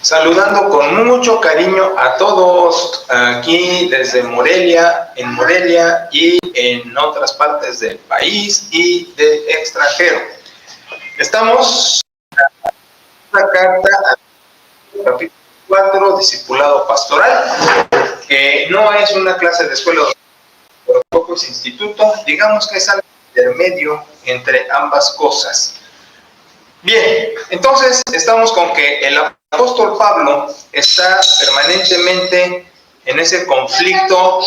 saludando con mucho cariño a todos aquí desde Morelia, en Morelia y en otras partes del país y del extranjero. Estamos en una carta al capítulo 4, Discipulado Pastoral, que no es una clase de escuela, pero tampoco es instituto, digamos que es algo intermedio entre ambas cosas. Bien, entonces estamos con que el apóstol Pablo está permanentemente en ese conflicto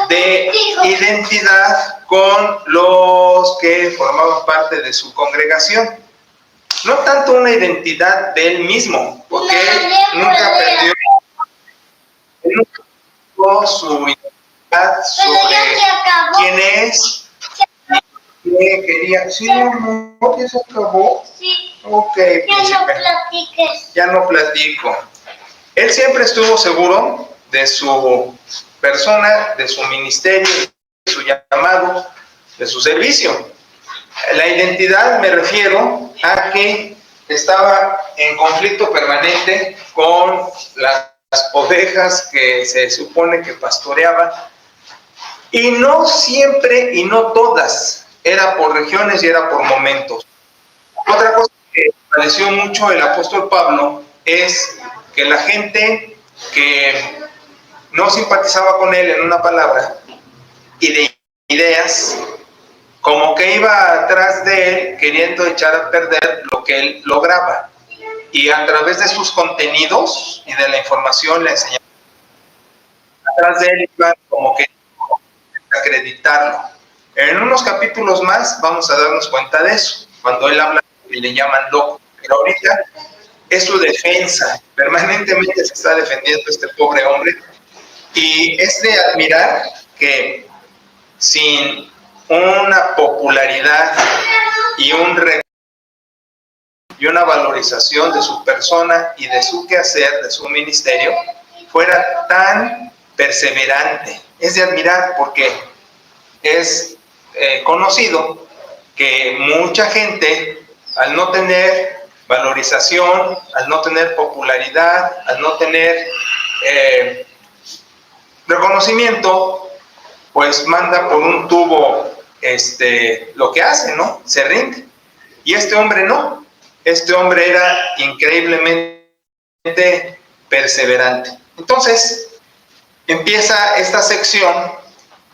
de identidad con los que formaban parte de su congregación. No tanto una identidad de él mismo, porque él nunca perdió su identidad sobre quién es, qué quería. Sí, amor, ¿ya se acabó? Sí. Ok, ya no platiques. Ya no platico. Él siempre estuvo seguro de su persona, de su ministerio, de su llamado, de su servicio. La identidad me refiero a que estaba en conflicto permanente con las ovejas que se supone que pastoreaba, y no siempre y no todas, era por regiones y era por momentos. Otra cosa que pareció mucho el apóstol Pablo es que la gente que no simpatizaba con él, en una palabra, y de ideas, como que iba atrás de él queriendo echar a perder lo que él lograba, y a través de sus contenidos y de la información, la enseñanza, atrás de él iban como que acreditarlo. En unos capítulos más vamos a darnos cuenta de eso, cuando él habla y le llaman loco, pero ahorita es su defensa, permanentemente se está defendiendo este pobre hombre, y es de admirar que sin una popularidad y y una valorización de su persona y de su quehacer, de su ministerio, fuera tan perseverante. Es de admirar porque es conocido que mucha gente, al no tener valorización, al no tener popularidad, al no tener reconocimiento, pues manda por un tubo lo que hace, ¿no? Se rinde. Y este hombre no. Este hombre era increíblemente perseverante. Entonces, empieza esta sección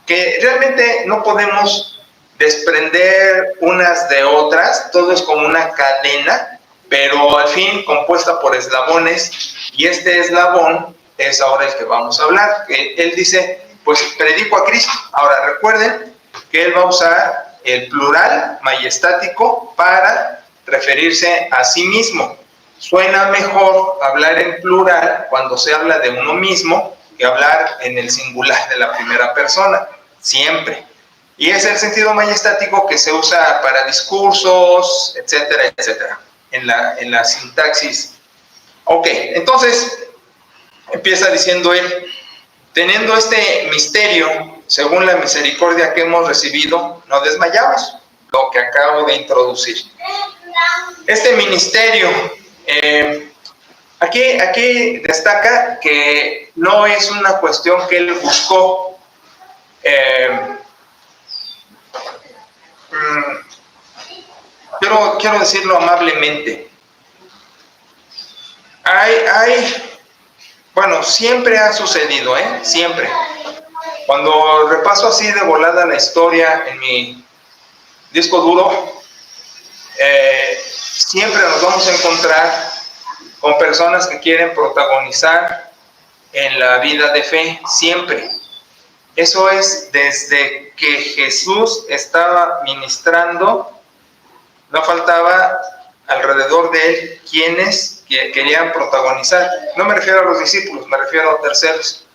que realmente no podemos desprender unas de otras, todo es como una cadena, pero al fin compuesta por eslabones, y este eslabón es ahora el que vamos a hablar. Él dice, pues predico a Cristo. Ahora recuerden que él va a usar el plural majestático para referirse a sí mismo. Suena mejor hablar en plural cuando se habla de uno mismo que hablar en el singular de la primera persona, siempre. Y es el sentido majestático que se usa para discursos, etcétera, etcétera, en la sintaxis. Ok, entonces empieza diciendo él, teniendo este misterio, según la misericordia que hemos recibido, no desmayamos, lo que acabo de introducir. Este ministerio, aquí destaca que no es una cuestión que él buscó. Quiero decirlo amablemente. Bueno, siempre ha sucedido, siempre. Cuando repaso así de volada la historia en mi disco duro, siempre nos vamos a encontrar con personas que quieren protagonizar en la vida de fe, siempre. Eso es desde que Jesús estaba ministrando, no faltaba alrededor de él quienes querían protagonizar. No me refiero a los discípulos, me refiero a terceros.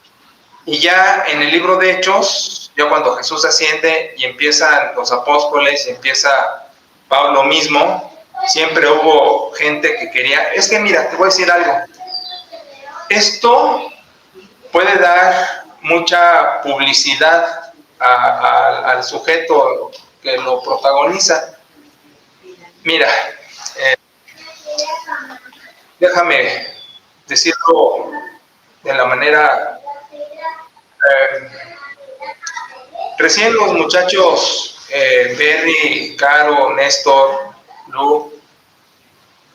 Y ya en el libro de Hechos, ya cuando Jesús asciende y empiezan los apóstoles y empieza Pablo mismo, siempre hubo gente que quería. Es que mira, te voy a decir algo. Esto puede dar mucha publicidad al sujeto que lo protagoniza. Mira, déjame decirlo de la manera... recién los muchachos, Berry, Caro, Néstor, Lu,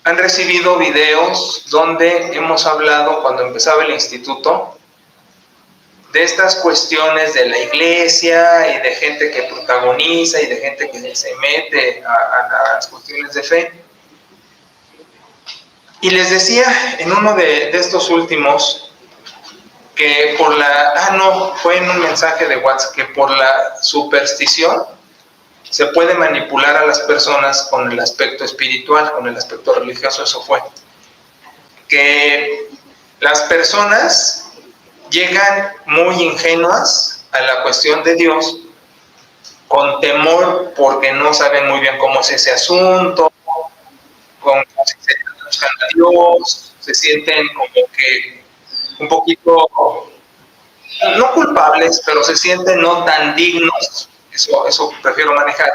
han recibido videos donde hemos hablado, cuando empezaba el instituto, de estas cuestiones de la iglesia y de gente que protagoniza y de gente que se mete a las cuestiones de fe. Y les decía en uno de estos últimos que por la... fue en un mensaje de WhatsApp, que por la superstición se puede manipular a las personas con el aspecto espiritual, con el aspecto religioso. Eso fue. Que las personas llegan muy ingenuas a la cuestión de Dios, con temor porque no saben muy bien cómo es ese asunto, con se buscan a Dios, se sienten como que un poquito, no culpables, pero se sienten no tan dignos. Eso prefiero manejar,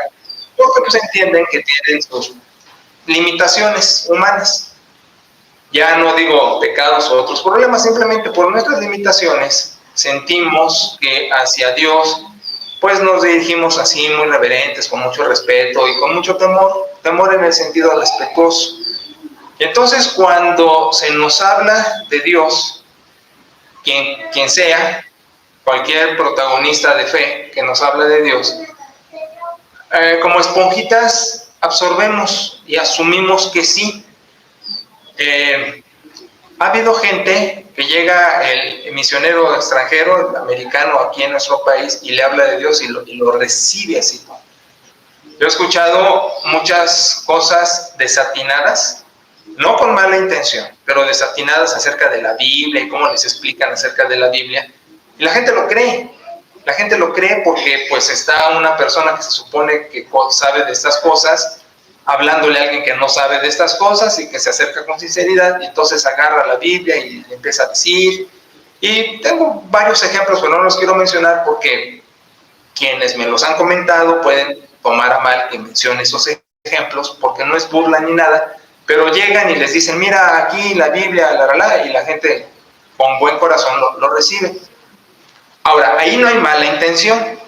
porque pues entienden que tienen sus limitaciones humanas. Ya no digo pecados o otros problemas, simplemente por nuestras limitaciones sentimos que hacia Dios pues nos dirigimos así muy reverentes, con mucho respeto y con mucho temor en el sentido respetuoso. Entonces cuando se nos habla de Dios, quien sea, cualquier protagonista de fe que nos habla de Dios, como esponjitas absorbemos y asumimos que sí. Ha habido gente que llega, el misionero extranjero, el americano aquí en nuestro país, y le habla de Dios y lo recibe así. Yo he escuchado muchas cosas desatinadas, no con mala intención, pero desatinadas acerca de la Biblia y cómo les explican acerca de la Biblia. Y la gente lo cree. La gente lo cree porque pues está una persona que se supone que sabe de estas cosas, hablándole a alguien que no sabe de estas cosas y que se acerca con sinceridad, y entonces agarra la Biblia y le empieza a decir. Y tengo varios ejemplos, pero no los quiero mencionar porque quienes me los han comentado pueden tomar a mal que mencione esos ejemplos, porque no es burla ni nada, pero llegan y les dicen, mira aquí la Biblia, y la gente con buen corazón lo recibe. Ahora, ahí no hay mala intención,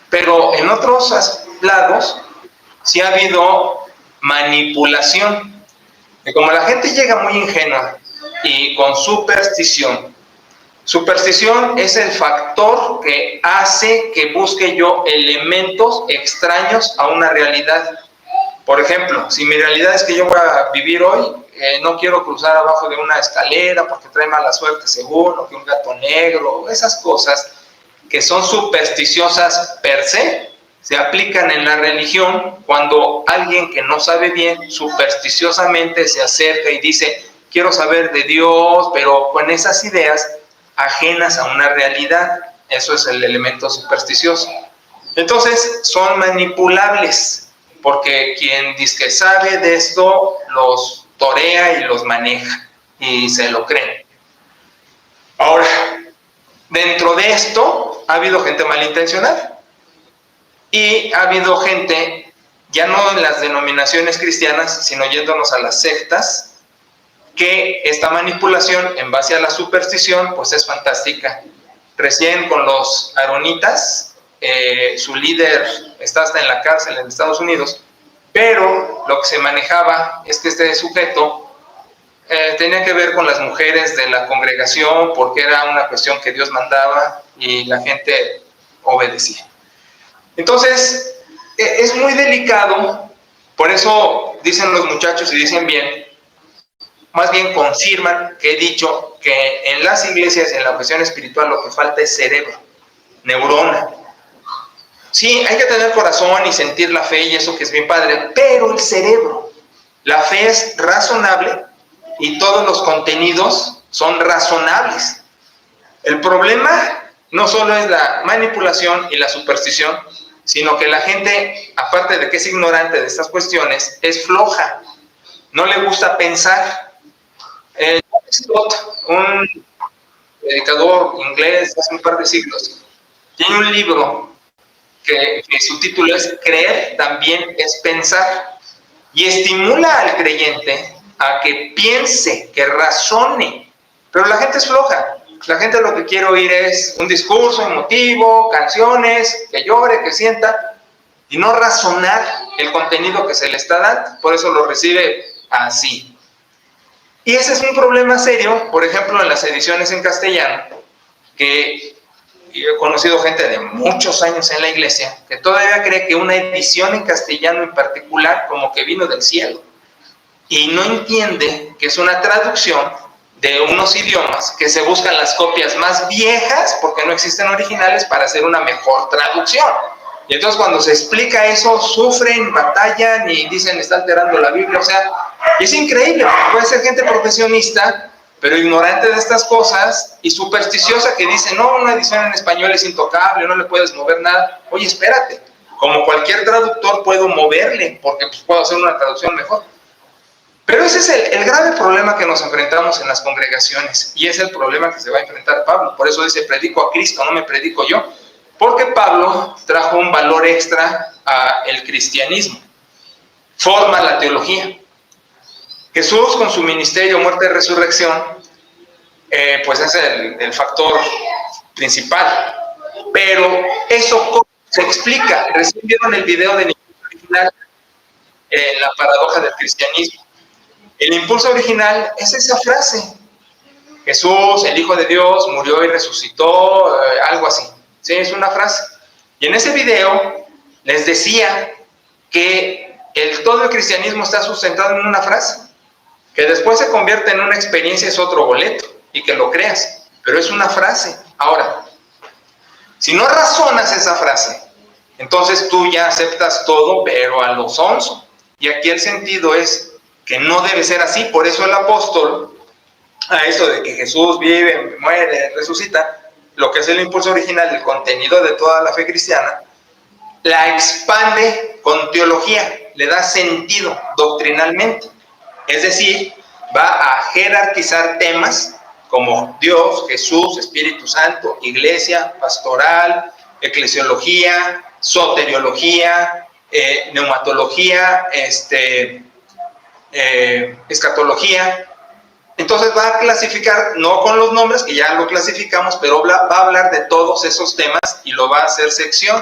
pero en otros lados sí ha habido manipulación. Y como la gente llega muy ingenua y con superstición es el factor que hace que busque yo elementos extraños a una realidad. Por ejemplo, si mi realidad es que yo voy a vivir hoy, no quiero cruzar abajo de una escalera porque trae mala suerte según, o que un gato negro, esas cosas que son supersticiosas per se aplican en la religión cuando alguien que no sabe bien supersticiosamente se acerca y dice, quiero saber de Dios, pero con esas ideas ajenas a una realidad. Eso es el elemento supersticioso. Entonces son manipulables, porque quien dice que sabe de esto los torea y los maneja y se lo creen. Ahora, dentro de esto ha habido gente malintencionada y ha habido gente, ya no en las denominaciones cristianas, sino yéndonos a las sectas, que esta manipulación en base a la superstición pues es fantástica. Recién con los aronitas, su líder está hasta en la cárcel en Estados Unidos, pero lo que se manejaba es que este sujeto tenía que ver con las mujeres de la congregación, porque era una cuestión que Dios mandaba y la gente obedecía. Entonces, es muy delicado, por eso dicen los muchachos y dicen bien, más bien confirman que he dicho que en las iglesias, en la cuestión espiritual, lo que falta es cerebro, neurona. Sí, hay que tener corazón y sentir la fe y eso que es bien padre, pero el cerebro, la fe es razonable y todos los contenidos son razonables. El problema no solo es la manipulación y la superstición, sino que la gente, aparte de que es ignorante de estas cuestiones, es floja, no le gusta pensar. Scott, un predicador inglés hace un par de siglos, tiene un libro que su título es Creer también es pensar, y estimula al creyente a que piense, que razone, Pero la gente es floja. La gente lo que quiere oír es un discurso emotivo, canciones, que llore, que sienta, y no razonar el contenido que se le está dando. Por eso lo recibe así. Y ese es un problema serio, por ejemplo, en las ediciones en castellano, que he conocido gente de muchos años en la iglesia que todavía cree que una edición en castellano en particular como que vino del cielo, y no entiende que es una traducción de unos idiomas que se buscan las copias más viejas porque no existen originales para hacer una mejor traducción. Y entonces cuando se explica eso, sufren, batallan y dicen está alterando la Biblia. O sea, es increíble, puede ser gente profesionista, pero ignorante de estas cosas y supersticiosa, que dice, no, una edición en español es intocable, no le puedes mover nada. Oye, espérate, como cualquier traductor puedo moverle, porque pues, puedo hacer una traducción mejor. Pero ese es el grave problema que nos enfrentamos en las congregaciones, y es el problema que se va a enfrentar Pablo. Por eso dice, predico a Cristo, no me predico yo. Porque Pablo trajo un valor extra al cristianismo. Forma la teología. Jesús, con su ministerio, muerte y resurrección, pues es el factor principal. Pero eso se explica. Recién vieron el video del impulso original, la paradoja del cristianismo. El impulso original es esa frase. Jesús, el Hijo de Dios, murió y resucitó, algo así. Sí, es una frase. Y en ese video les decía que todo el cristianismo está sustentado en una frase. Que después se convierte en una experiencia es otro boleto, y que lo creas. Pero es una frase. Ahora, si no razonas esa frase, entonces tú ya aceptas todo, pero a lo sonso. Y aquí el sentido es que no debe ser así. Por eso el apóstol, a eso de que Jesús vive, muere, resucita, lo que es el impulso original, el contenido de toda la fe cristiana, la expande con teología, le da sentido doctrinalmente. Es decir, va a jerarquizar temas como Dios, Jesús, Espíritu Santo, iglesia, pastoral, eclesiología, soteriología, neumatología, escatología. Entonces va a clasificar, no con los nombres, que ya lo clasificamos, pero va a hablar de todos esos temas y lo va a hacer sección.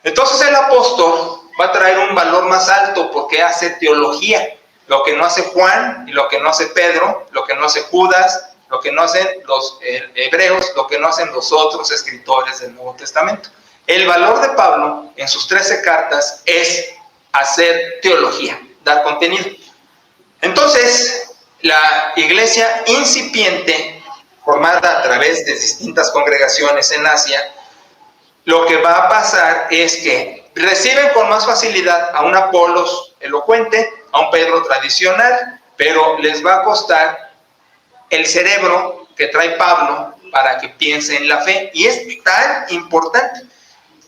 Entonces el apóstol va a traer un valor más alto porque hace teología, lo que no hace Juan y lo que no hace Pedro, lo que no hace Judas, lo que no hacen los hebreos, lo que no hacen los otros escritores del Nuevo Testamento. El valor de Pablo en sus 13 cartas es hacer teología, dar contenido. Entonces, la iglesia incipiente, formada a través de distintas congregaciones en Asia, lo que va a pasar es que reciben con más facilidad a un Apolos elocuente, a un Pedro tradicional, pero les va a costar el cerebro que trae Pablo para que piense en la fe. Y es tan importante.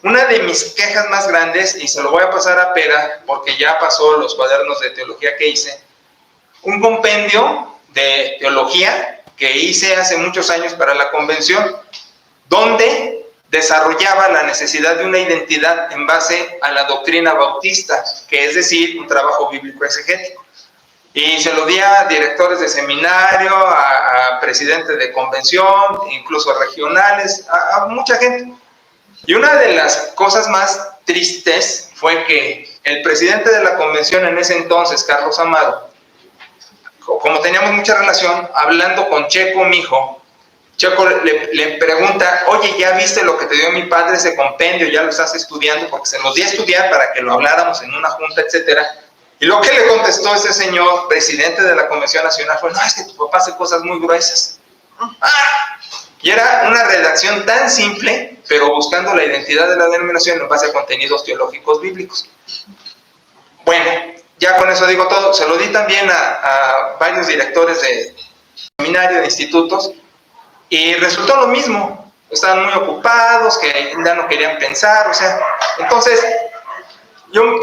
Una de mis quejas más grandes, y se lo voy a pasar a Pera, porque ya pasó los cuadernos de teología que hice, un compendio de teología que hice hace muchos años para la convención, donde desarrollaba la necesidad de una identidad en base a la doctrina bautista, que es decir, un trabajo bíblico exegético. Y se lo di a directores de seminario, a presidentes de convención, incluso regionales, a mucha gente. Y una de las cosas más tristes fue que el presidente de la convención en ese entonces, Carlos Amaro, como teníamos mucha relación, hablando con Checo, mi hijo, Checo le pregunta, oye, ¿ya viste lo que te dio mi padre, ese compendio? ¿Ya lo estás estudiando? Porque se nos dio a estudiar para que lo habláramos en una junta, etcétera. Y lo que le contestó ese señor, presidente de la Convención Nacional, fue, no, es que tu papá hace cosas muy gruesas. Y era una redacción tan simple, pero buscando la identidad de la denominación en base a contenidos teológicos bíblicos. Bueno, ya con eso digo todo. Se lo di también a varios directores de seminario, de institutos, y resultó lo mismo. Estaban muy ocupados, que ya no querían pensar, o sea, entonces yo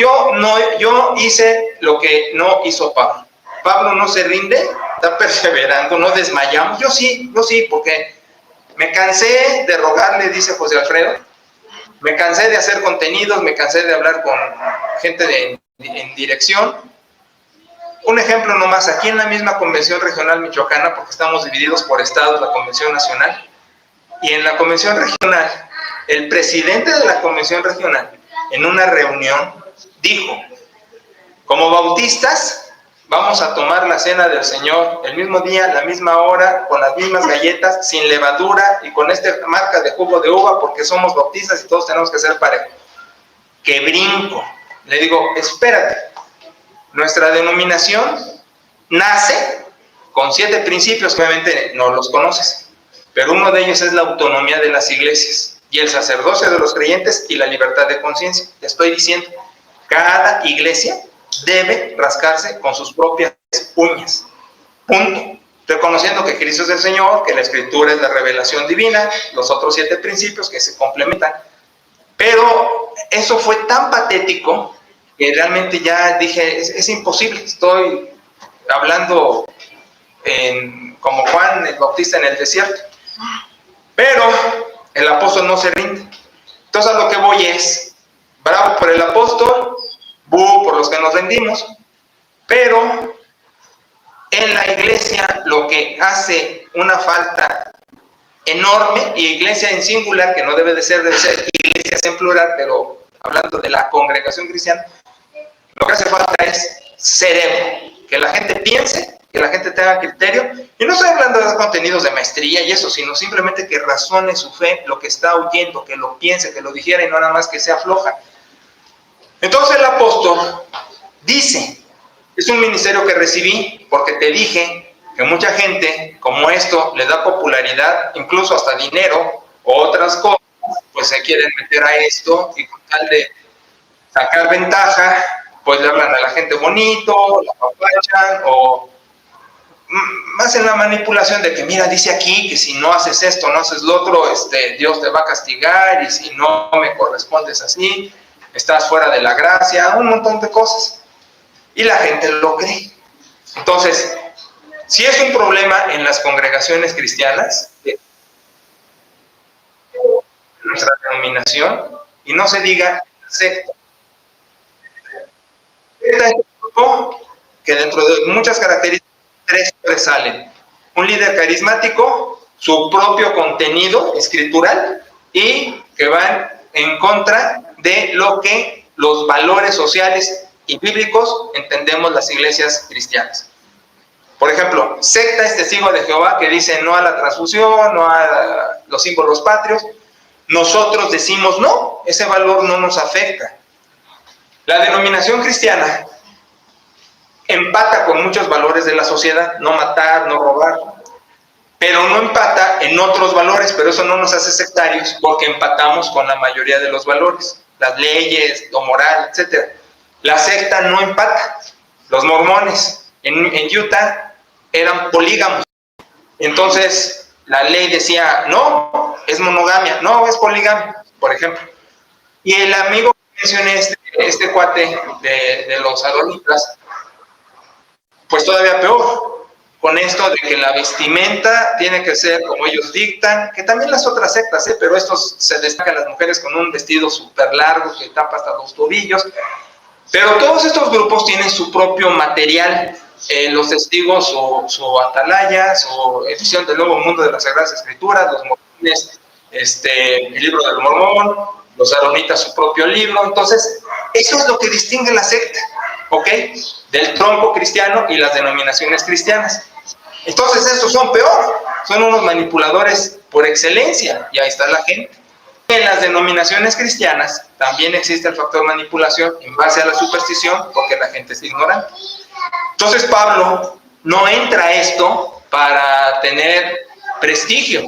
hice lo que no hizo Pablo. Pablo no se rinde, está perseverando, no desmayamos. Yo sí, porque me cansé de rogarle, dice José Alfredo, me cansé de hacer contenidos, me cansé de hablar con gente en dirección, Un ejemplo nomás, aquí en la misma Convención Regional Michoacana, porque estamos divididos por estados, la Convención Nacional, y en la Convención Regional, el presidente de la Convención Regional, en una reunión, dijo, como bautistas, vamos a tomar la cena del Señor el mismo día, la misma hora, con las mismas galletas, sin levadura y con esta marca de jugo de uva, porque somos bautistas y todos tenemos que ser parejos. ¡Qué brinco! Le digo, espérate, nuestra denominación nace con 7 principios que obviamente no los conoces, pero uno de ellos es la autonomía de las iglesias y el sacerdocio de los creyentes y la libertad de conciencia. Te estoy diciendo, cada iglesia debe rascarse con sus propias uñas. Punto. Reconociendo que Cristo es el Señor, que la Escritura es la revelación divina, los otros 7 principios que se complementan. Pero eso fue tan patético que realmente ya dije, es imposible. Estoy hablando como Juan el Bautista en el desierto. Pero el apóstol no se rinde. Entonces a lo que voy es, bravo por el apóstol, bu por los que nos rendimos, pero en la iglesia lo que hace una falta enorme, y iglesia en singular, que no debe de ser iglesias en plural, pero hablando de la congregación cristiana, lo que hace falta es cerebro, que la gente piense, que la gente tenga criterio, y no estoy hablando de contenidos de maestría y eso, sino simplemente que razone su fe, lo que está oyendo, que lo piense, que lo digiera y no nada más que sea floja. Entonces el apóstol dice, es un ministerio que recibí porque te dije que mucha gente, como esto, le da popularidad, incluso hasta dinero o otras cosas, pues se quieren meter a esto y con tal de sacar ventaja, pues le hablan a la gente bonito, la apapachan o hacen la manipulación de que mira, dice aquí que si no haces esto, no haces lo otro, Dios te va a castigar y si no me correspondes así, estás fuera de la gracia, un montón de cosas. Y la gente lo cree. Entonces, si es un problema en las congregaciones cristianas, nuestra denominación, y no se diga secta. Este es un grupo que dentro de muchas características, 3 sobresalen. Un líder carismático, su propio contenido escritural y que van en contra de lo que los valores sociales y bíblicos entendemos las iglesias cristianas. Por ejemplo, secta es testigo de Jehová que dice no a la transfusión, no a los símbolos patrios. Nosotros decimos no, ese valor no nos afecta. La denominación cristiana empata con muchos valores de la sociedad, no matar, no robar, pero no empata en otros valores, pero eso no nos hace sectarios porque empatamos con la mayoría de los valores, las leyes, lo moral, etc. La secta no empata. Los mormones en Utah eran polígamos, entonces la ley decía, no, es monogamia, no, es poligamia, por ejemplo. Y el amigo que mencioné, este cuate de los adonitas, pues todavía peor, con esto de que la vestimenta tiene que ser como ellos dictan, que también las otras sectas, pero estos se destacan las mujeres con un vestido súper largo que tapa hasta los tobillos, pero todos estos grupos tienen su propio material, los testigos su atalaya, su edición del Nuevo Mundo de las Sagradas Escrituras, los mormones, el libro del Mormón, los aronitas su propio libro. Entonces eso es lo que distingue la secta, ¿ok?, del tronco cristiano y las denominaciones cristianas. Entonces estos son peor, son unos manipuladores por excelencia, y ahí está la gente. En las denominaciones cristianas también existe el factor manipulación en base a la superstición, porque la gente es ignorante. Entonces Pablo no entra a esto para tener prestigio.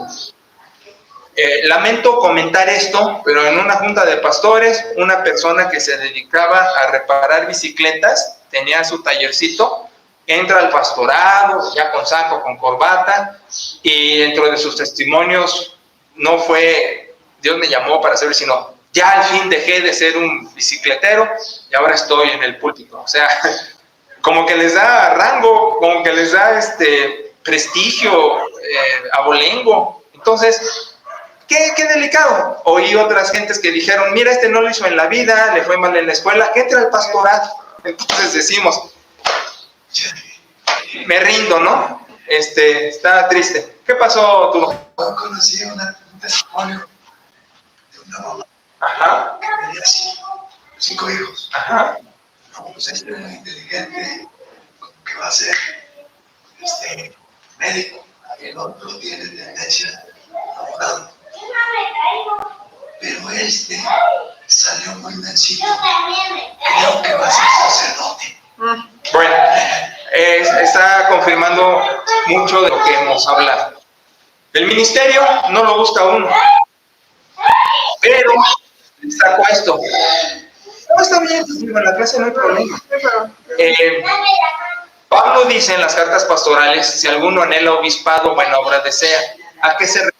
Lamento comentar esto, pero en una junta de pastores, una persona que se dedicaba a reparar bicicletas, tenía su tallercito, entra al pastorado, ya con saco, con corbata, y dentro de sus testimonios no fue, Dios me llamó para servir, sino ya al fin dejé de ser un bicicletero y ahora estoy en el púlpito. O sea, como que les da rango, como que les da prestigio, abolengo. Entonces, qué delicado. Oí otras gentes que dijeron, mira, no lo hizo en la vida, le fue mal en la escuela, que entre al pastorado. Entonces decimos, Me rindo, ¿no? Está triste. ¿Qué pasó tú? Yo conocí un testimonio de una mamá Ajá. que tenía 5 hijos. Ajá. No, pues este es muy inteligente, que va a ser médico. El otro tiene tendencia abogado. Pero salió muy mencito. Creo que va a ser sacerdote. Bueno, está confirmando mucho de lo que hemos hablado. El ministerio no lo busca uno, pero saco esto. No, está bien, en la clase no hay problema. Pablo dice en las cartas pastorales, si alguno anhela obispado, buena obra desea. ¿A qué se refiere?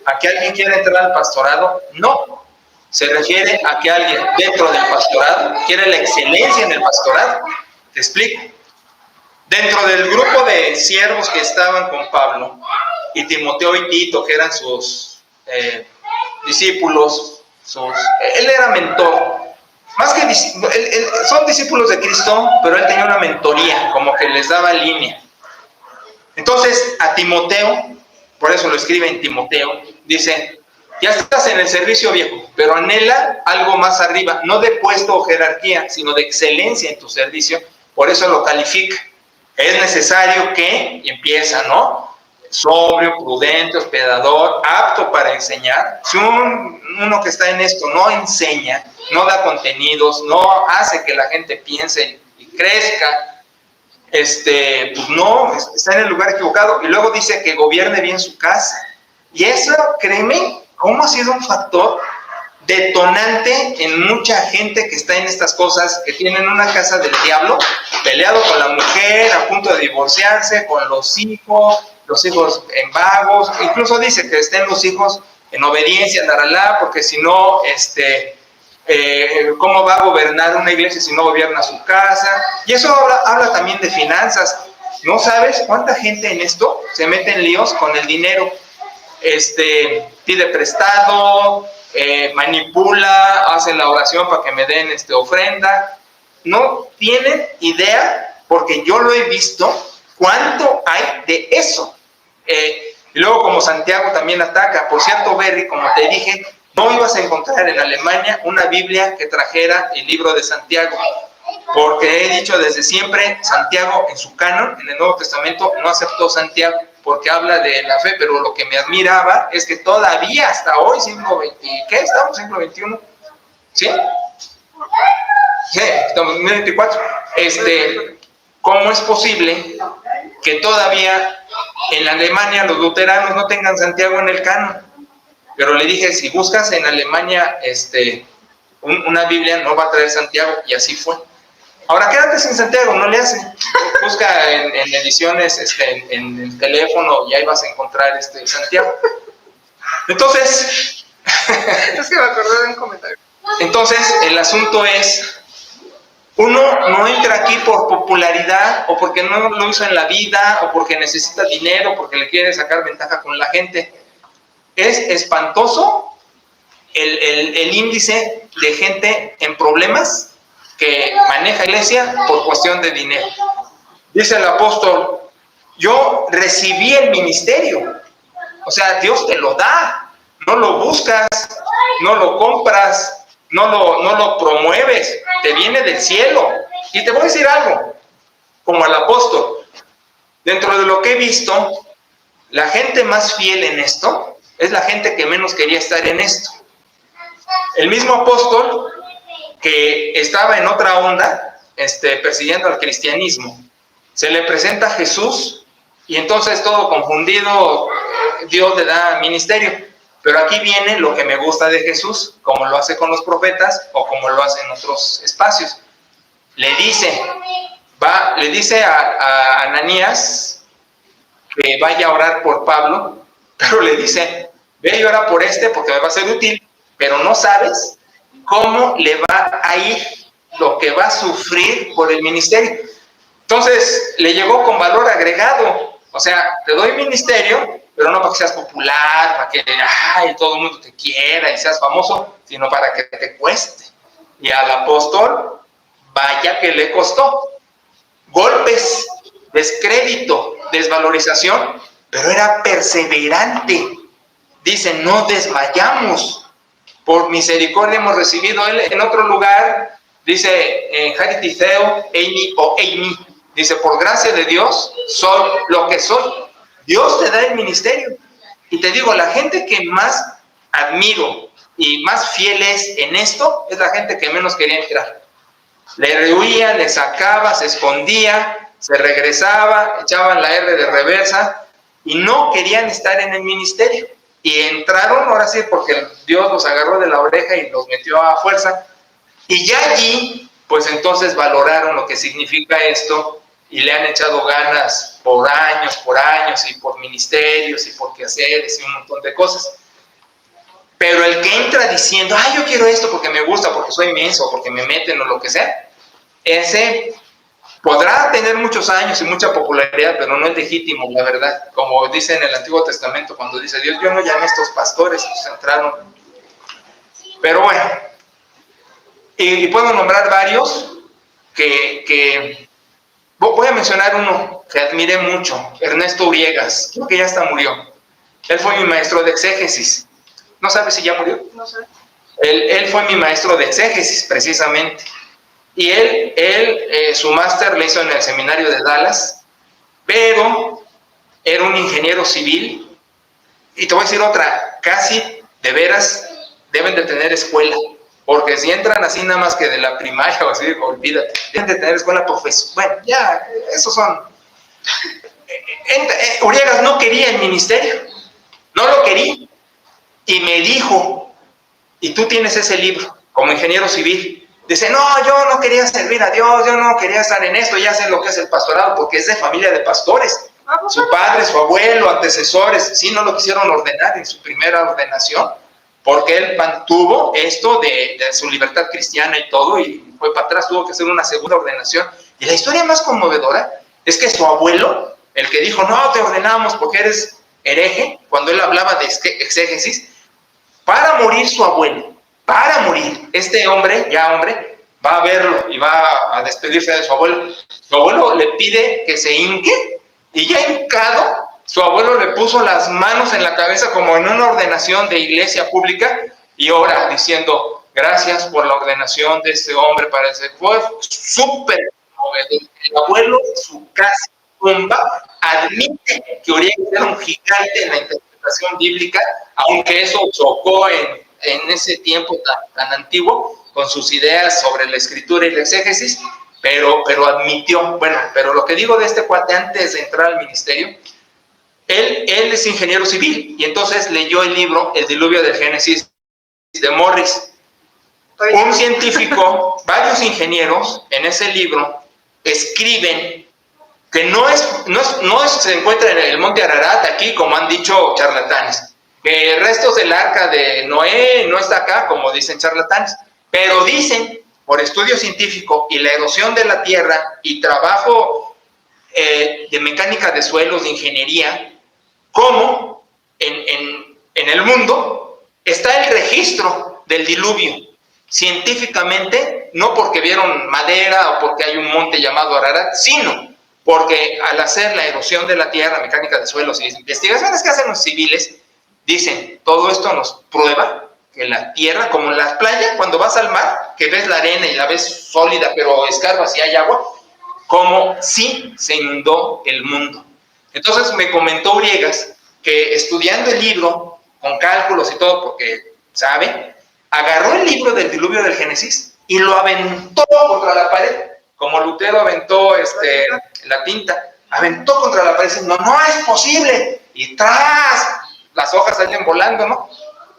¿A que alguien quiera entrar al pastorado? No. Se refiere a que alguien dentro del pastorado quiere la excelencia en el pastorado. Te explico. Dentro del grupo de siervos que estaban con Pablo, y Timoteo y Tito, que eran sus discípulos, él era mentor. Más que son discípulos de Cristo, pero él tenía una mentoría, como que les daba línea. Entonces, a Timoteo, por eso lo escribe en Timoteo, dice, ya estás en el servicio viejo, pero anhela algo más arriba, no de puesto o jerarquía, sino de excelencia en tu servicio, por eso lo califica. Es necesario que, y empieza, ¿no? Sobrio, prudente, hospedador, apto para enseñar. Si uno que está en esto no enseña, no da contenidos, no hace que la gente piense y crezca, pues no, está en el lugar equivocado. Y luego dice que gobierne bien su casa. Y eso, créeme, cómo ha sido un factor detonante en mucha gente que está en estas cosas, que tienen una casa del diablo, peleado con la mujer, a punto de divorciarse, con los hijos en vagos. Incluso dice que estén los hijos en obediencia, porque si no, ¿cómo va a gobernar una iglesia si no gobierna su casa? Y eso habla también de finanzas. ¿No sabes cuánta gente en esto se mete en líos con el dinero? Pide prestado, manipula, hace la oración para que me den ofrenda. No tienen idea, porque yo lo he visto, cuánto hay de eso. Y luego, como Santiago también ataca. Por cierto, Berry, como te dije, no ibas a encontrar en Alemania una Biblia que trajera el libro de Santiago, porque he dicho desde siempre, Santiago en su canon, en el Nuevo Testamento, no aceptó Santiago, porque habla de la fe, pero lo que me admiraba es que todavía hasta hoy, siglo XX, ¿qué? ¿Estamos en siglo XXI? ¿Sí? Sí, estamos en 2024. ¿Cómo es posible que todavía en Alemania los luteranos no tengan Santiago en el canon? Pero le dije, si buscas en Alemania una Biblia, no va a traer Santiago, y así fue. Ahora quédate sin Santiago, no le hace. Busca en ediciones en el teléfono y ahí vas a encontrar Santiago. Entonces, es que me acordé de un comentario. Entonces, el asunto es, uno no entra aquí por popularidad, o porque no lo hizo en la vida, o porque necesita dinero, porque le quiere sacar ventaja con la gente. Es espantoso el índice de gente en problemas que maneja iglesia por cuestión de dinero. Dice el apóstol, yo recibí el ministerio. O sea, Dios te lo da, no lo buscas, no lo compras, no lo promueves, te viene del cielo. Y te voy a decir algo, como al apóstol, dentro de lo que he visto, la gente más fiel en esto es la gente que menos quería estar en esto. El mismo apóstol que estaba en otra onda, persiguiendo al cristianismo, se le presenta a Jesús y entonces todo confundido, Dios le da ministerio. Pero aquí viene lo que me gusta de Jesús, como lo hace con los profetas o como lo hace en otros espacios. Le dice a Ananías que vaya a orar por Pablo, pero le dice, ve y ora por porque me va a ser útil, pero no sabes cómo le va a ir, lo que va a sufrir por el ministerio. Entonces, le llegó con valor agregado. O sea, te doy ministerio, pero no para que seas popular, para que todo el mundo te quiera y seas famoso, sino para que te cueste. Y al apóstol, vaya que le costó. golpes, descrédito, desvalorización, pero era perseverante. Dice, no desmayamos, por misericordia hemos recibido. Él en otro lugar dice, en Charity Theo, Eimi o Eimi, dice, por gracia de Dios soy lo que soy. Dios te da el ministerio. Y te digo, la gente que más admiro y más fiel es en esto, es la gente que menos quería entrar. Le rehuía, le sacaba, se escondía, se regresaba, echaban la R de reversa y no querían estar en el ministerio. Y entraron, ahora sí, porque Dios los agarró de la oreja y los metió a fuerza. Y ya allí, pues entonces valoraron lo que significa esto y le han echado ganas por años y por ministerios y por quehaceres y un montón de cosas. Pero el que entra diciendo, yo quiero esto porque me gusta, porque soy menso, porque me meten o lo que sea, ese podrá tener muchos años y mucha popularidad, pero no es legítimo, la verdad. Como dice en el Antiguo Testamento, cuando dice Dios, yo no llamé a estos pastores, ellos entraron. Pero bueno, y puedo nombrar varios que voy a mencionar uno que admiré mucho, Ernesto Uriegas, creo que ya hasta murió. Él fue mi maestro de exégesis. ¿No sabes si ya murió? No sé. Él fue mi maestro de exégesis, precisamente. Y su máster le hizo en el seminario de Dallas, pero era un ingeniero civil. Y te voy a decir otra, casi de veras deben de tener escuela, porque si entran así nada más que de la primaria o así, olvídate, deben de tener escuela profesional. Bueno, ya, esos son. Uriegas no quería el ministerio, no lo quería. Y me dijo, y tú tienes ese libro, como ingeniero civil, dice, no, yo no quería servir a Dios, yo no quería estar en esto, ya sé lo que es el pastorado, porque es de familia de pastores. Su padre, su abuelo, antecesores, sí, no lo quisieron ordenar en su primera ordenación, porque él mantuvo esto de su libertad cristiana y todo, y fue para atrás, tuvo que hacer una segunda ordenación. Y la historia más conmovedora es que su abuelo, el que dijo, no te ordenamos porque eres hereje, cuando él hablaba de exégesis, para morir su abuelo, para morir, este hombre, ya hombre, va a verlo y va a despedirse de su abuelo. Su abuelo le pide que se hinque y ya hincado, su abuelo le puso las manos en la cabeza como en una ordenación de iglesia pública y ora diciendo, gracias por la ordenación de este hombre para el ser. Fue súper conmovedor. El abuelo, su casa tumba, admite que Uriegas era un gigante en la interpretación bíblica, aunque eso chocó en ese tiempo tan antiguo con sus ideas sobre la escritura y la exégesis, pero admitió. Bueno, pero lo que digo de este cuate antes de entrar al ministerio, él es ingeniero civil y entonces leyó el libro El diluvio del Génesis de Morris. Un científico, varios ingenieros en ese libro escriben que no se encuentra en el monte Ararat aquí, como han dicho charlatanes, que restos del arca de Noé no está acá, como dicen charlatanes, pero dicen, por estudio científico y la erosión de la tierra y trabajo de mecánica de suelos, de ingeniería, como en el mundo está el registro del diluvio. Científicamente, no porque vieron madera o porque hay un monte llamado Ararat, sino porque al hacer la erosión de la tierra, mecánica de suelos y investigaciones que hacen los civiles, dicen, todo esto nos prueba que la tierra, como en las playas, cuando vas al mar, que ves la arena y la ves sólida, pero escarbas y hay agua, como sí se inundó el mundo. Entonces me comentó Uriegas que estudiando el libro, con cálculos y todo, porque sabe, agarró el libro del diluvio del Génesis y lo aventó contra la pared, como Lutero aventó la tinta, aventó contra la pared diciendo, no es posible, y tras las hojas salen volando, ¿no?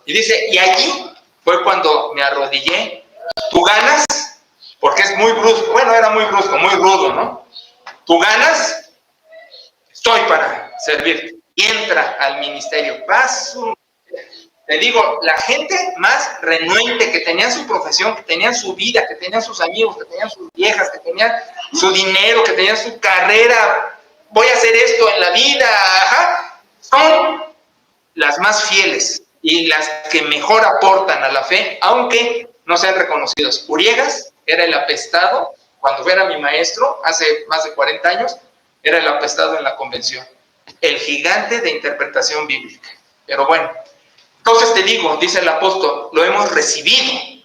Y dice, y allí fue cuando me arrodillé. ¿Tú ganas? Porque es muy brusco, bueno, era muy brusco, muy rudo, ¿no? ¿Tú ganas? Estoy para servirte. Y entra al ministerio. Paso. Te digo, la gente más renuente, que tenían su profesión, que tenían su vida, que tenían sus amigos, que tenían sus viejas, que tenían su dinero, que tenían su carrera, voy a hacer esto en la vida, ajá, son las más fieles y las que mejor aportan a la fe, aunque no sean reconocidos. Uriegas era el apestado cuando era mi maestro, hace más de 40 años, era el apestado en la convención, el gigante de interpretación bíblica. Pero bueno, entonces te digo, dice el apóstol, lo hemos recibido.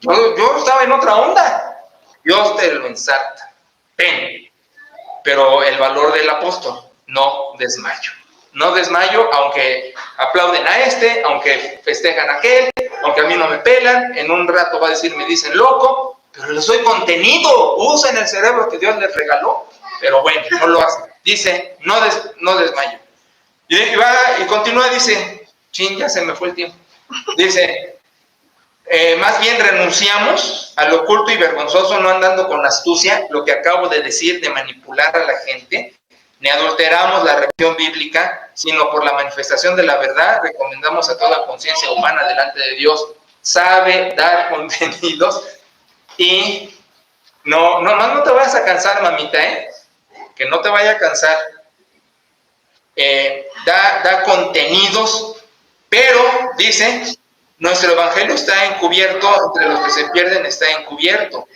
Yo estaba en otra onda. Dios te lo ensarta. Ven. Pero el valor del apóstol, no desmayo. No desmayo, aunque aplauden a este, aunque festejan a aquel, aunque a mí no me pelan, en un rato va a decir, me dicen loco, pero les doy contenido, usen el cerebro que Dios les regaló. Pero bueno, no lo hacen. Dice, no desmayo. Y continúa, dice, chin, ya se me fue el tiempo. Dice, más bien renunciamos a lo oculto y vergonzoso, no andando con astucia, lo que acabo de decir, de manipular a la gente, ni adulteramos la revelación bíblica, sino por la manifestación de la verdad, recomendamos a toda conciencia humana delante de Dios, sabe dar contenidos y no te vayas a cansar, mamita, que no te vaya a cansar. Da contenidos, pero dice, nuestro evangelio está encubierto, entre los que se pierden está encubierto.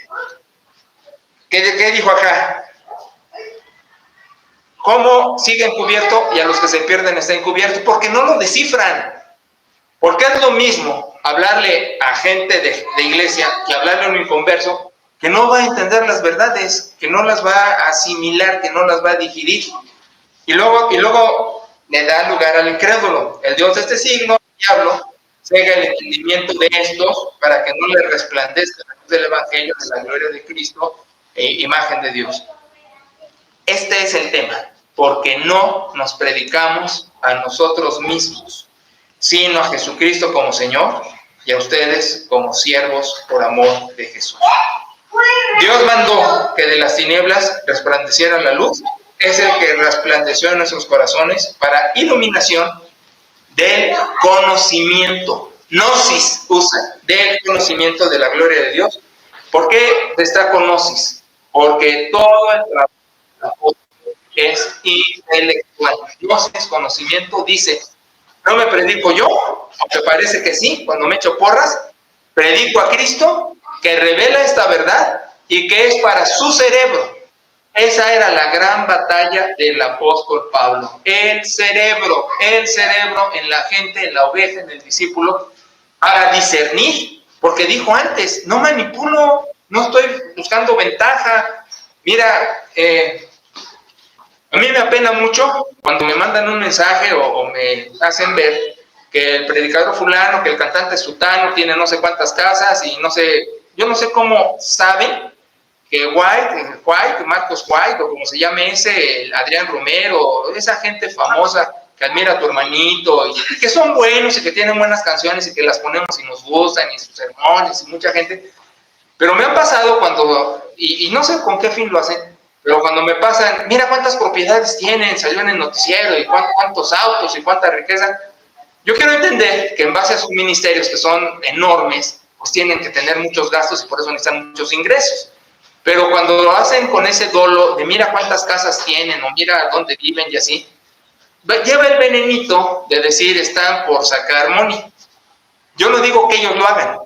¿Qué dijo acá? ¿Cómo sigue encubierto y a los que se pierden está encubierto? Porque no lo descifran. Porque es lo mismo hablarle a gente de iglesia que hablarle a un inconverso que no va a entender las verdades, que no las va a asimilar, que no las va a digerir. Y luego le da lugar al incrédulo. El Dios de este siglo, el diablo, cega el entendimiento de estos para que no le resplandezca la luz del evangelio de la gloria de Cristo, imagen de Dios. Este es el tema, porque no nos predicamos a nosotros mismos, sino a Jesucristo como Señor y a ustedes como siervos por amor de Jesús. Dios mandó que de las tinieblas resplandeciera la luz, es el que resplandeció en nuestros corazones para iluminación del conocimiento. Gnosis usa, del conocimiento de la gloria de Dios. ¿Por qué destaco gnosis? Porque todo el trabajo es intelectual. Gnosis, conocimiento, dice, no me predico yo, aunque parece que sí, cuando me echo porras, predico a Cristo, que revela esta verdad y que es para su cerebro. Esa era la gran batalla del apóstol Pablo. El cerebro en la gente, en la oveja, en el discípulo, para discernir, porque dijo antes, no manipulo, no estoy buscando ventaja. Mira, a mí me apena mucho cuando me mandan un mensaje o me hacen ver que el predicador fulano, que el cantante sutano tiene no sé cuántas casas y no sé, yo no sé cómo saben que Marcos White, o como se llame ese, Adrián Romero, esa gente famosa que admira a tu hermanito, y que son buenos y que tienen buenas canciones y que las ponemos y nos gustan, y sus sermones, y mucha gente. Pero me han pasado cuando, y no sé con qué fin lo hacen, pero cuando me pasan, mira cuántas propiedades tienen, salió en el noticiero, y cuántos autos, y cuánta riqueza. Yo quiero entender que en base a sus ministerios, que son enormes, pues tienen que tener muchos gastos y por eso necesitan muchos ingresos. Pero cuando lo hacen con ese dolo de mira cuántas casas tienen o mira dónde viven y así, lleva el venenito de decir están por sacar money. Yo no digo que ellos lo hagan,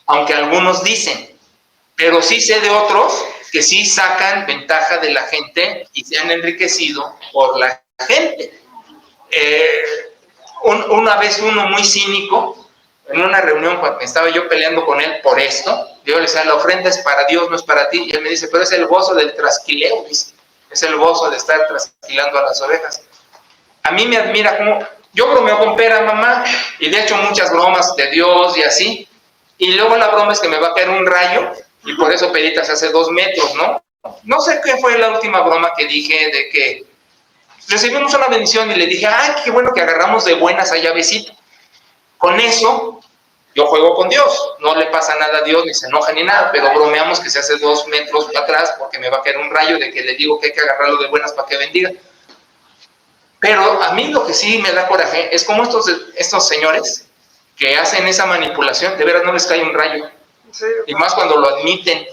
aunque algunos dicen, pero sí sé de otros que sí sacan ventaja de la gente y se han enriquecido por la gente. Una vez uno muy cínico, en una reunión cuando estaba yo peleando con él por esto, yo le decía, la ofrenda es para Dios, no es para ti, y él me dice, pero es el gozo del trasquileo, dice, es el gozo de estar trasquilando a las ovejas. A mí me admira como, yo bromeo con Pera, mamá, y le he hecho muchas bromas de Dios y así, y luego la broma es que me va a caer un rayo, y por eso Perita se hace 2 metros, ¿no? No sé qué fue la última broma que dije de que recibimos una bendición y le dije, ay, qué bueno que agarramos de buenas a llavecito. Con eso, yo juego con Dios, no le pasa nada a Dios, ni se enoja ni nada, pero bromeamos que se hace 2 metros atrás porque me va a caer un rayo de que le digo que hay que agarrarlo de buenas para que bendiga. Pero a mí lo que sí me da coraje es como estos señores que hacen esa manipulación, de veras no les cae un rayo. Sí. Y más cuando lo admiten,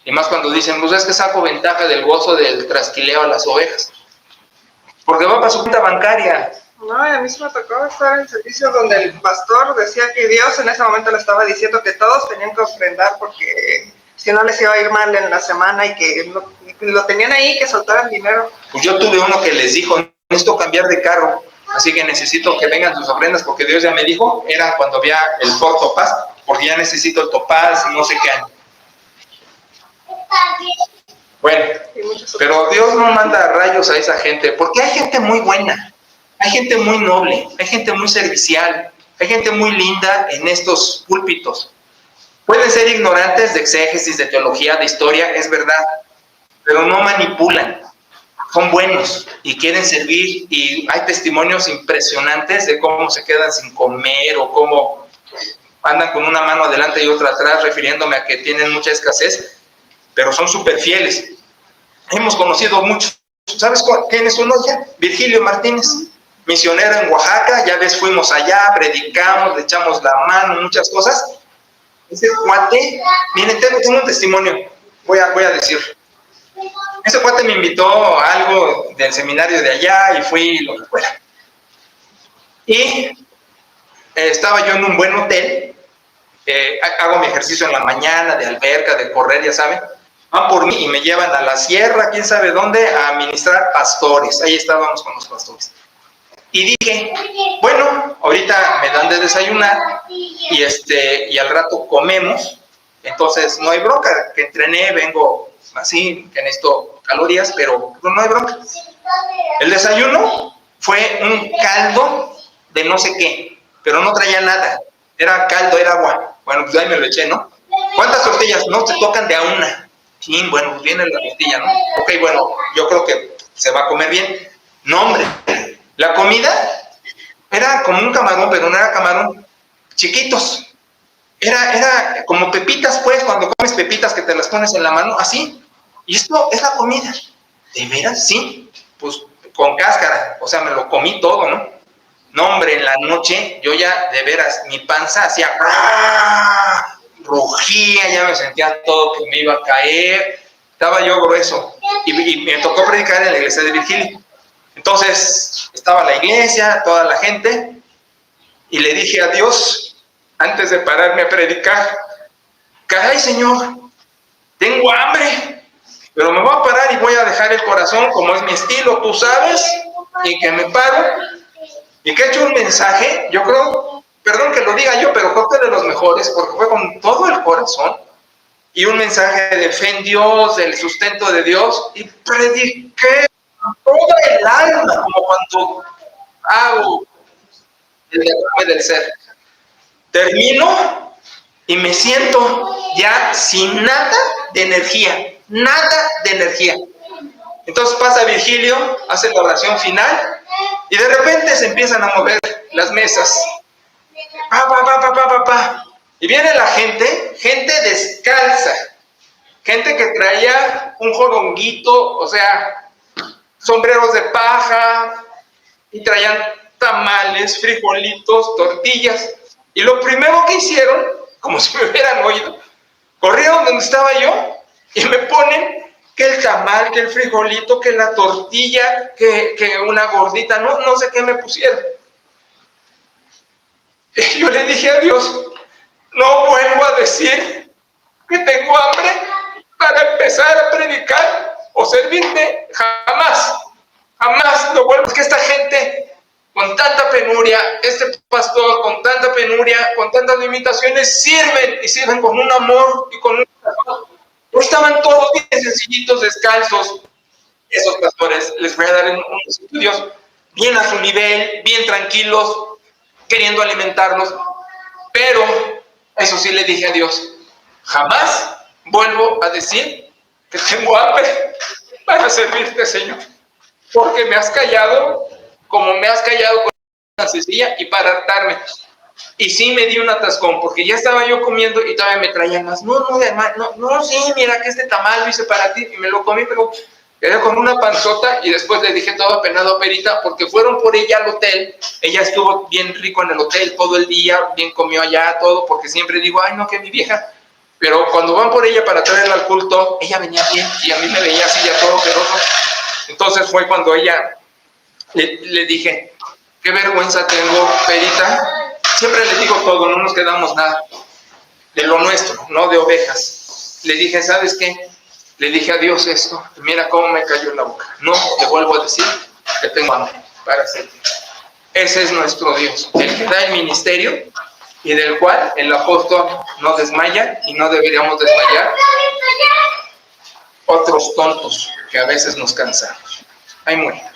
y más cuando dicen, pues es que saco ventaja del gozo del trasquileo a las ovejas. Porque va para su cuenta bancaria. No, a mí se me tocó estar en servicio donde el pastor decía que Dios en ese momento le estaba diciendo que todos tenían que ofrendar porque si no les iba a ir mal en la semana y que lo tenían ahí, que soltaran dinero. Pues yo tuve uno que les dijo, necesito cambiar de carro, así que necesito que vengan sus ofrendas, porque Dios ya me dijo, era cuando había el Ford Topaz, porque ya necesito el Topaz, no sé qué año. Bueno, pero Dios no manda rayos a esa gente, porque hay gente muy buena, hay gente muy noble, hay gente muy servicial, hay gente muy linda en estos púlpitos. Pueden ser ignorantes de exégesis, de teología, de historia, es verdad, pero no manipulan, son buenos y quieren servir, y hay testimonios impresionantes de cómo se quedan sin comer o cómo andan con una mano adelante y otra atrás, refiriéndome a que tienen mucha escasez, pero son súper fieles. Hemos conocido muchos. ¿Sabes quién es uno ya? Virgilio Martínez, misionero en Oaxaca. Ya ves, fuimos allá, predicamos, le echamos la mano, muchas cosas. Ese cuate, miren, tengo un testimonio, voy a decir. Ese cuate me invitó a algo del seminario de allá y fui lo que fuera. Y estaba yo en un buen hotel, hago mi ejercicio en la mañana, de alberca, de correr, ya saben. Van por mí y me llevan a la sierra, quién sabe dónde, a ministrar pastores. Ahí estábamos con los pastores. Y dije, bueno, ahorita me dan de desayunar y al rato comemos, entonces no hay bronca, que entrené, vengo así, que necesito calorías, pero no hay bronca. El desayuno fue un caldo de no sé qué, pero no traía nada, era caldo, era agua. Bueno, pues ahí me lo eché, ¿no? ¿Cuántas tortillas? No, te tocan de a una. Sí, bueno, pues viene la tortilla, ¿no? Ok, bueno, yo creo que se va a comer bien. No, hombre, la comida era como un camarón, pero no era camarón, chiquitos. Era como pepitas, pues, cuando comes pepitas que te las pones en la mano, así. Y esto es la comida. ¿De veras? Sí. Pues con cáscara, o sea, me lo comí todo, ¿no? No, hombre, en la noche, yo ya, de veras, mi panza hacía... rugía, ya me sentía todo que me iba a caer, estaba yo grueso, y me tocó predicar en la iglesia de Virgilio. Entonces estaba la iglesia, toda la gente, y le dije a Dios, antes de pararme a predicar, caray, Señor, tengo hambre, pero me voy a parar y voy a dejar el corazón como es mi estilo, tú sabes, y que me paro, y que he hecho un mensaje, yo creo, perdón que lo diga yo, pero creo que de los mejores, porque fue con todo el corazón, y un mensaje de fe en Dios, del sustento de Dios, y prediqué con todo el alma, como cuando hago el derrame del ser. Termino y me siento ya sin nada de energía, nada de energía. Entonces pasa Virgilio, hace la oración final, y de repente se empiezan a mover las mesas. Y viene la gente descalza, gente que traía un joronguito, o sea, sombreros de paja, y traían tamales, frijolitos, tortillas. Y lo primero que hicieron, como si me hubieran oído, corrieron donde estaba yo y me ponen que el tamal, que el frijolito, que la tortilla, que una gordita, no sé qué me pusieron. Y yo le dije a Dios, no vuelvo a decir que tengo hambre para empezar a predicar o servirte, jamás, jamás lo vuelvo. Es que esta gente con tanta penuria, este pastor con tanta penuria, con tantas limitaciones, sirven y sirven con un amor y con un corazón. No estaban todos bien sencillitos, descalzos. Esos pastores les voy a dar unos estudios bien a su nivel, bien tranquilos, queriendo alimentarlos, pero eso sí le dije a Dios, jamás vuelvo a decir que tengo hambre para servirte, Señor, porque me has callado como me has callado con una sencilla y para hartarme. Y sí me di un atascón, porque ya estaba yo comiendo y todavía me traían más. No, sí, mira que este tamal lo hice para ti, y me lo comí, pero quedé con una panzota, y después le dije todo apenado a Perita, porque fueron por ella al hotel. Ella estuvo bien rico en el hotel todo el día, bien comió allá, todo, porque siempre digo, ay no, que mi vieja. Pero cuando van por ella para traerla al culto, ella venía bien, y a mí me veía así ya todo peroso. Entonces fue cuando ella le dije, qué vergüenza tengo, Perita. Siempre les digo todo, no nos quedamos nada de lo nuestro, no de ovejas. le dije, ¿sabes qué? Le dije a Dios esto, y mira cómo me cayó en la boca. No, te vuelvo a decir que tengo hambre para servir. Ese es nuestro Dios, el que da el ministerio y del cual el apóstol no desmaya y no deberíamos desmayar otros tontos que a veces nos cansamos. Ahí muere.